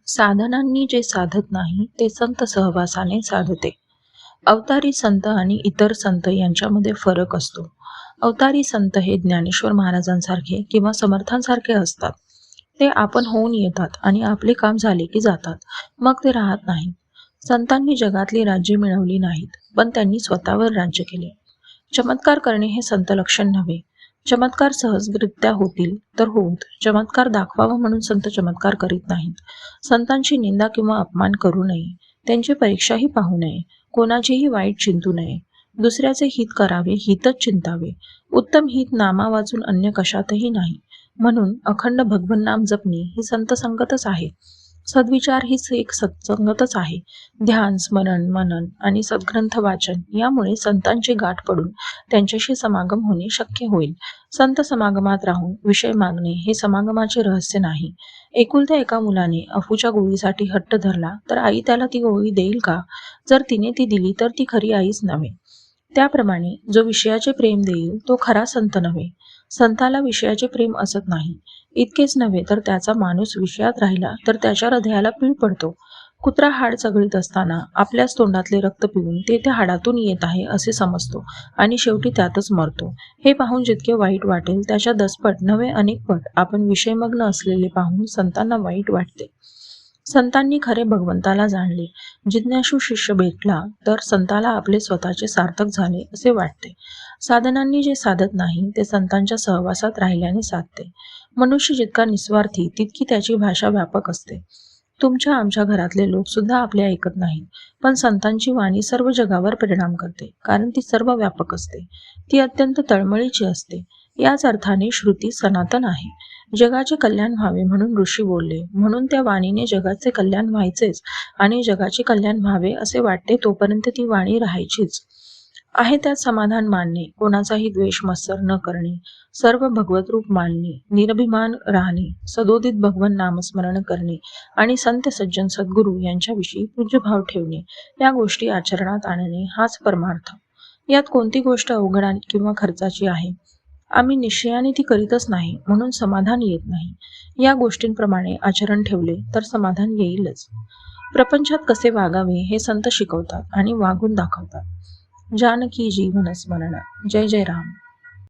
साधनांनी जे साधत नाही ते संत सहवासाने साधते. अवतारी संत आणि इतर संत यांच्यामध्ये फरक असतो. अवतारी संत हे ज्ञानेश्वर महाराजांसारखे किंवा समर्थांसारखे असतात. ते आपण होऊन येतात आणि आपले काम झाले की जातात, मग ते राहत नाही. संतांनी जगातली राज्ये मिळवली नाहीत, पण त्यांनी स्वतःवर राज्य केले. चमत्कार करणे हे संत लक्षण नव्हे. चमत्कार सहजरित्या होतील तर होत, चमत्कार दाखवावा म्हणून संत चमत्कार करीत नाहीत. संतांची निंदा किंवा अपमान करू नये, त्यांची परीक्षाही पाहू नये, कोणाचेही वाईट चिंतू नये. दुसऱ्याचे हित करावे, हितच चिंतावे. उत्तम हित नामा वाचून अन्य कशातही नाही. म्हणून अखंड भगवन नाम जपणे ही संत संगतच आहे. सद्विचार हीच एक सत्संगतच आहे. ध्यान, स्मरण, मनन आणि सद्ग्रंथ वाचन यामुळे संतांची गाठ पडून त्यांच्याशी समागम होणे शक्य होईल. संत समागमात राहून विषय मागणे हे समागमाचे रहस्य नाही. एकुलत्या एका मुलाने अफूच्या गोळीसाठी हट्ट धरला तर आई त्याला ती गोळी देईल का? जर तिने ती दिली तर ती खरी आईच नव्हे. त्याप्रमाणे जो विषयाचे प्रेम देईल तो खरा संत नव्हे. संताला विषयाचे प्रेम असत नाही. इतकेच नव्हे तर त्याचा माणूस विषयात राहिला तर त्याच्या हृदयाला पीळ पडतो. कुत्रा हाड चघळीत असताना आपल्याच तोंडातले रक्त पिऊन ते त्या हाडातून येत आहे असे समजतो आणि शेवटी त्यातच मरतो. हे पाहून जितके वाईट वाटेल त्याच्या 10 पट नव्हे अनेक पट आपण विषयमग्न असलेले पाहून संतांना वाईट वाटते. संतांनी खरे भगवंताला जाणले. जिज्ञासू शिष्य भेटला तर संताला आपले स्वतःचे सार्थक झाले असे वाटते. साधनांनी जे साधत नाही ते संतांच्या सहवासात राहिल्याने साधते. मनुष्य जितका निस्वार्थी तितकी त्याची भाषा व्यापक असते. तुमच्या आमच्या घरातले लोक सुद्धा आपले ऐकत नाहीत, पण संतांची वाणी सर्व जगावर परिणाम करते, कारण ती सर्व व्यापक असते. ती अत्यंत तळमळीची असते. याच अर्थाने श्रुती सनातन आहे. जगाचे कल्याण व्हावे म्हणून ऋषी बोलले, म्हणून त्या वाणीने जगाचे कल्याण व्हायचेच आणि जगाचे कल्याण व्हावे असे वाटते तोपर्यंत ती वाणी राहायचीच. आहे त्यात समाधान मानणे, कोणाचाही द्वेष मत्सर न करणे, सर्व भगवत रूप मानणे, निरभिमान राहणे, सदोदित भगवन नामस्मरण करणे आणि संत सज्जन सद्गुरू यांच्याविषयी पूज्यभाव ठेवणे, या गोष्टी आचरणात आणणे हाच परमार्थ. यात कोणती गोष्ट अवघड किंवा खर्चाची आहे? आम्ही निश्चयाने ती करीतच नाही म्हणून समाधान येत नाही. या गोष्टींप्रमाणे आचरण ठेवले तर समाधान येईलच. प्रपंचात कसे वागावे हे संत शिकवतात आणि वागून दाखवतात. जानकी जीवन स्मरण. जय जय राम.